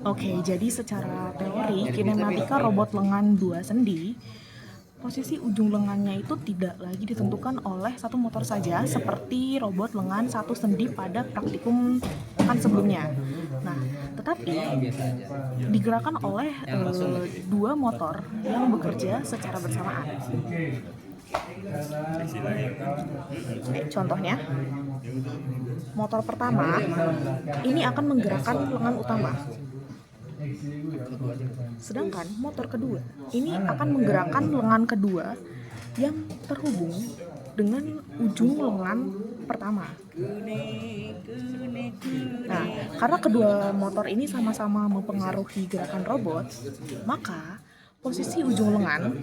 Oke, jadi secara teori, kinematika robot lengan dua sendi, posisi ujung lengannya itu tidak lagi ditentukan oleh satu motor saja, seperti robot lengan satu sendi pada praktikum kan sebelumnya. Nah, tetapi digerakkan oleh dua motor yang bekerja secara bersamaan. Contohnya, motor pertama ini akan menggerakkan lengan utama. Sedangkan motor kedua ini akan menggerakkan lengan kedua yang terhubung dengan ujung lengan pertama. Nah, karena kedua motor ini sama-sama mempengaruhi gerakan robot, maka posisi ujung lengan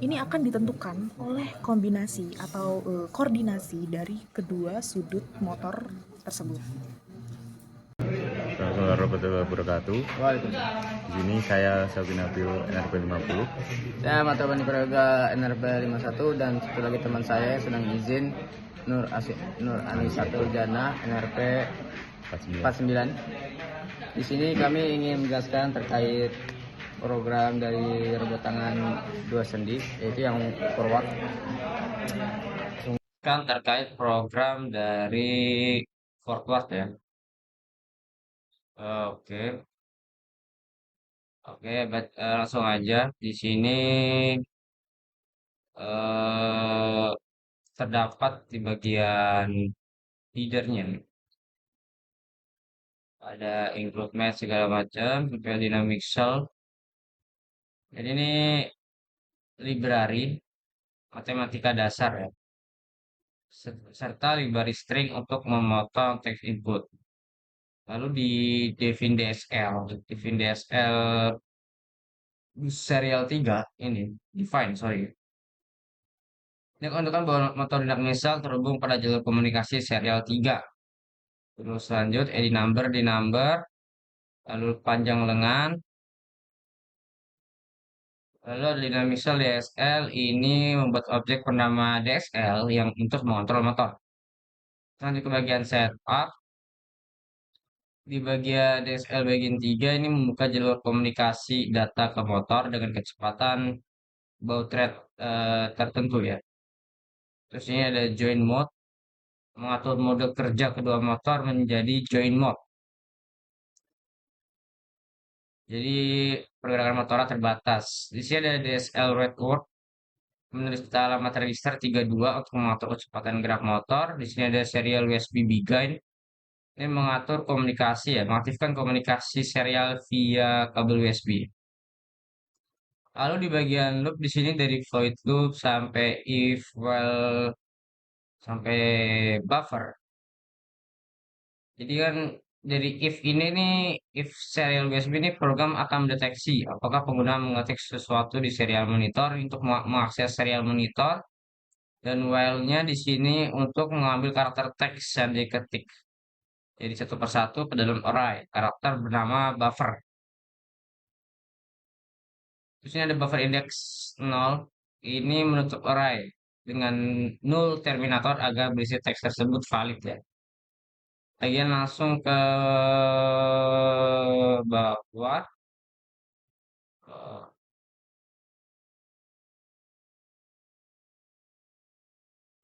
ini akan ditentukan oleh kombinasi atau koordinasi dari kedua sudut motor tersebut. Assalamualaikum warahmatullahi wabarakatuh. Waalaikumsalam. Di sini saya Sabi Nabil NRP 50. Saya Mata Bani Prayoga NRP 51 dan satu lagi teman saya yang sedang izin Nur Anisatul Jana NRP 49. Di sini kami ingin menjelaskan terkait program dari robot tangan dua sendi, yaitu yang forward. Kan terkait program dari forward ya. Oke, oke, langsung aja. Di sini eh, terdapat di bagian leadernya. Ada include match segala macam, sampai dynamic cell. Jadi ini library matematika dasar ya, serta library string untuk memotong teks input. Lalu di Devin DSL serial 3 ini, define, sorry. Ini menunjukkan bahwa motor dinamik misal terhubung pada jalur komunikasi serial 3. Terus lanjut, di number, lalu panjang lengan, lalu ada dynamical DSL ini membuat objek bernama DSL yang untuk mengontrol motor. Lanjut ke bagian setup. Di bagian DSL bagian 3 ini membuka jalur komunikasi data ke motor dengan kecepatan baud rate tertentu ya. Terus ini ada join mode, mengatur mode kerja kedua motor menjadi join mode. Jadi pergerakan motornya terbatas. Di sini ada DSL record menulis data alamat register 32 untuk mengatur kecepatan gerak motor. Di sini ada serial USB beacon. Ini mengatur komunikasi ya, mengaktifkan komunikasi serial via kabel USB. Lalu di bagian loop di sini dari void loop sampai if while sampai buffer. Jadi kan dari if ini nih, if serial USB ini program akan mendeteksi apakah pengguna mengetik sesuatu di serial monitor untuk mengakses serial monitor, dan while-nya di sini untuk mengambil karakter teks yang diketik. Jadi satu persatu ke dalam array karakter bernama buffer. Terus ini ada buffer index 0. Ini menutup array dengan null terminator agar berisi teks tersebut valid ya. Bagian langsung ke bawah. eh,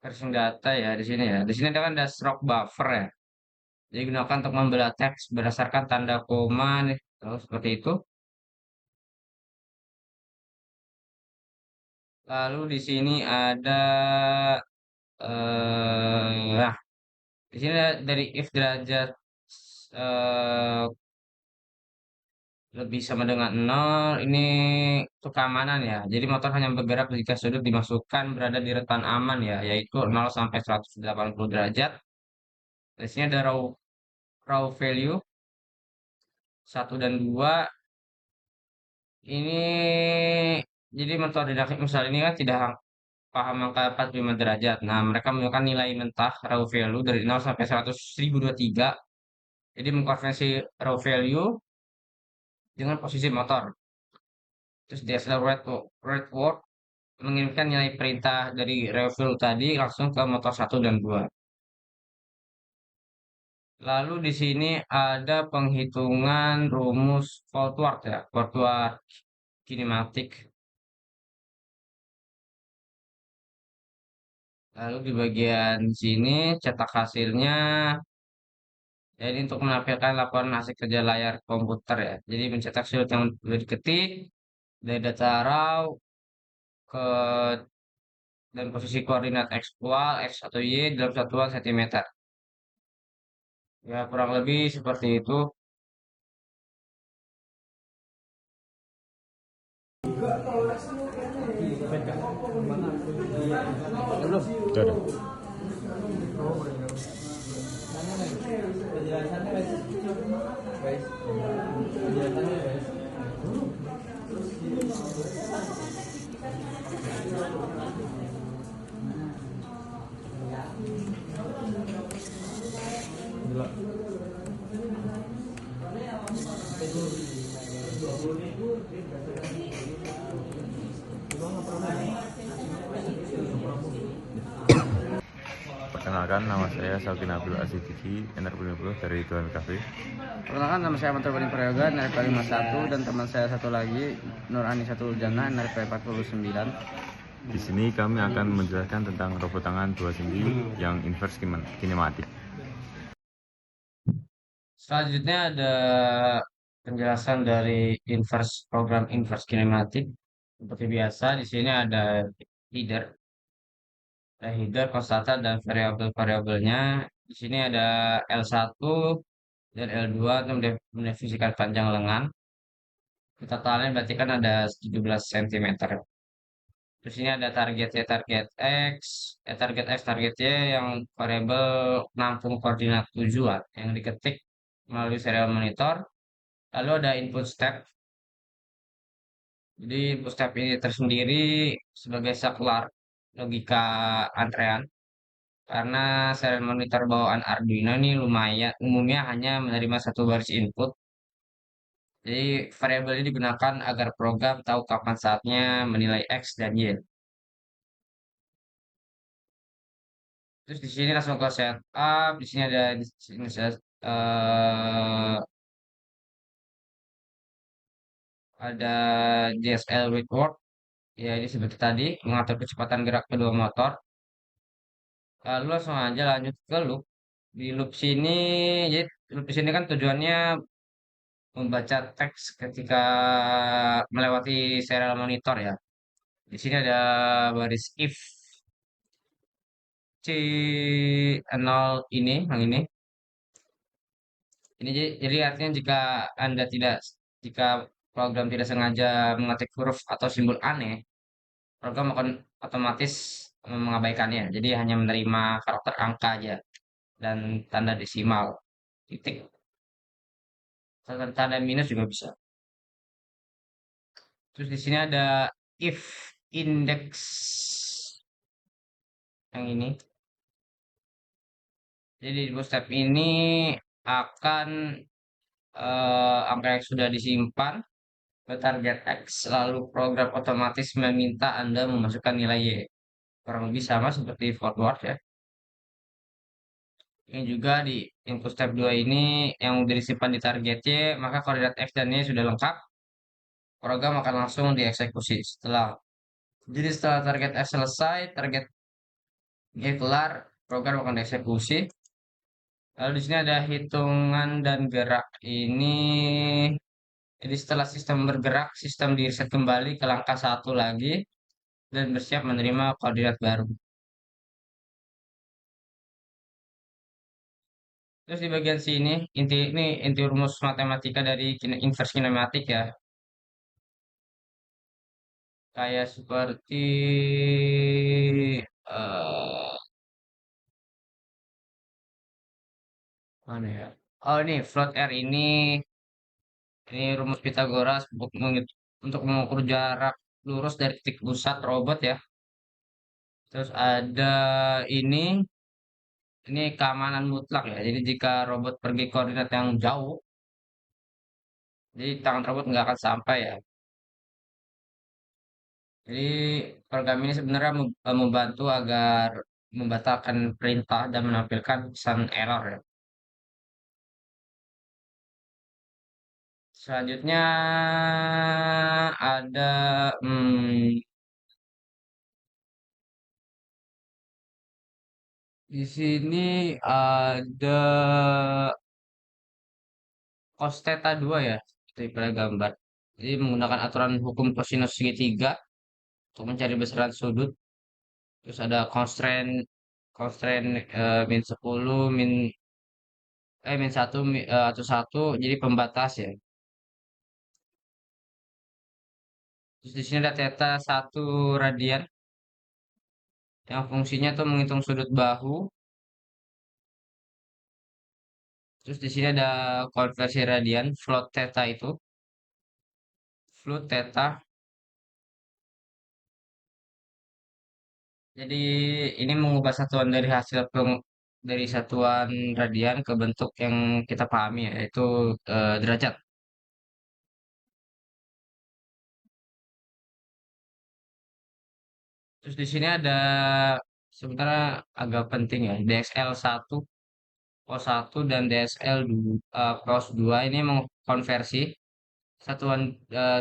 Versi data ya di sini ya. Di sini ada kan ada stroke buffer ya. Jadi gunakan untuk membelah teks berdasarkan tanda koma nih. Tuh, seperti itu. Lalu di sini ada nah, di sini dari if derajat eh, lebih sama dengan 0 ini untuk keamanan ya. Jadi motor hanya bergerak jika sudut dimasukkan berada di rentan aman ya, yaitu 0 sampai 180 derajat. Di sini ada raw value 1 dan 2. Ini jadi motor didaktik misal ini kan tidak paham angka 45 derajat. Nah, mereka menunjukkan nilai mentah raw value dari 0 sampai 100 1023. Jadi mengkonversi raw value dengan posisi motor. Terus DSL read word mengirimkan nilai perintah dari raw value tadi langsung ke motor 1 dan 2. Lalu di sini ada penghitungan rumus Forward ya, Forward kinematik. Lalu di bagian sini cetak hasilnya. Jadi untuk menampilkan laporan hasil kerja layar komputer ya. Jadi mencetak silut yang sudah diketik dari data raw ke dan posisi koordinat aktual X atau Y dalam satuan sentimeter. Ya kurang lebih seperti itu. Itu ada. Perkenalkan, nama saya Sauki Nabil Asidiki, NRP 50 dari Tuan Cafe. Perkenalkan, nama saya Ahmad Bani Prayoga, NRP 51, dan teman saya satu lagi, Nur Anisatul Jannah, NRP 49. Di sini kami akan menjelaskan tentang robot tangan 2 sendi yang inverse kinematik. Selanjutnya ada penjelasan dari program inverse kinematik. Seperti biasa, di sini ada header, konstanta dan variabel-variabelnya. Di sini ada L1 dan L2 untuk mendefinisikan panjang lengan. Totalnya berarti kan ada 17 cm. Terus ini ada targetnya, target X, target Y yang variabel nampung koordinat tujuan yang diketik melalui serial monitor. Lalu ada input step. Jadi input step ini tersendiri sebagai saklar logika antrean. Karena serial monitor bawaan Arduino ini lumayan umumnya hanya menerima satu baris input. Jadi variabel ini digunakan agar program tahu kapan saatnya menilai X dan Y. Terus di sini langsung ke setup. Di sini ada di sini ada DSL with work. Ya ini seperti tadi mengatur kecepatan gerak kedua motor. Lalu langsung aja lanjut ke loop. Di loop sini, jadi loop di sini kan tujuannya membaca teks ketika melewati serial monitor ya. Di sini ada baris if C0 ini, yang ini. Ini jadi artinya jika program tidak sengaja mengetik huruf atau simbol aneh, program akan otomatis mengabaikannya. Jadi hanya menerima karakter angka aja dan tanda desimal, titik, tanda minus juga bisa. Terus di sini ada if index yang ini. Jadi di step ini akan angka yang sudah disimpan ke target X, lalu program otomatis meminta Anda memasukkan nilai Y. Kurang lebih sama seperti forward ya. Ini juga di input step 2 ini yang sudah disimpan di target Y, maka koordinat X dan Y sudah lengkap. Program akan langsung dieksekusi jadi setelah target X selesai, target Y kelar, program akan dieksekusi. Lalu di sini ada hitungan dan gerak ini. Jadi setelah sistem bergerak, sistem di reset kembali ke langkah satu lagi dan bersiap menerima koordinat baru. Terus di bagian sini, inti rumus matematika dari inverse kinematik ya. Kayak seperti eh mana ya? Oh ini float R ini rumus Pitagoras untuk mengukur jarak lurus dari titik pusat robot ya. Terus ada ini keamanan mutlak ya. Jadi jika robot pergi koordinat yang jauh, jadi tangan robot nggak akan sampai ya. Jadi program ini sebenarnya membantu agar membatalkan perintah dan menampilkan pesan error ya. Selanjutnya ada hmm, di sini ada cos theta 2 ya, seperti pada gambar. Jadi menggunakan aturan hukum kosinus segitiga untuk mencari besaran sudut. Terus ada constraint constraint min 10 min 1 atau 1 jadi pembatas ya. Terus di sini ada theta 1 radian yang fungsinya tuh menghitung sudut bahu. Terus di sini ada konversi radian, float theta itu. Float theta. Jadi ini mengubah satuan dari dari satuan radian ke bentuk yang kita pahami ya, yaitu derajat. Terus di sini ada sebenarnya agak penting ya, DXL1, cos 1 dan cos 2 ini mengkonversi satuan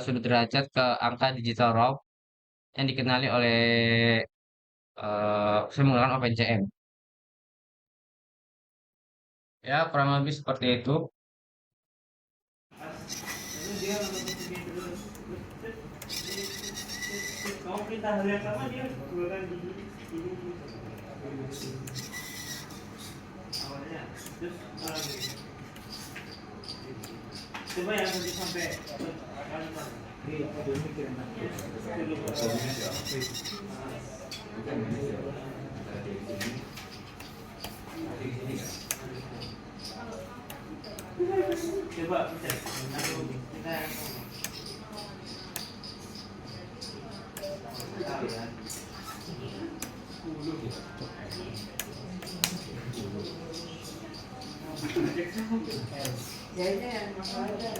sudut derajat ke angka digital raw yang dikenali oleh saya menggunakan OpenCM. Ya, kurang lebih seperti itu. Coba yang nanti sampai coba kita ya ini yang masalahnya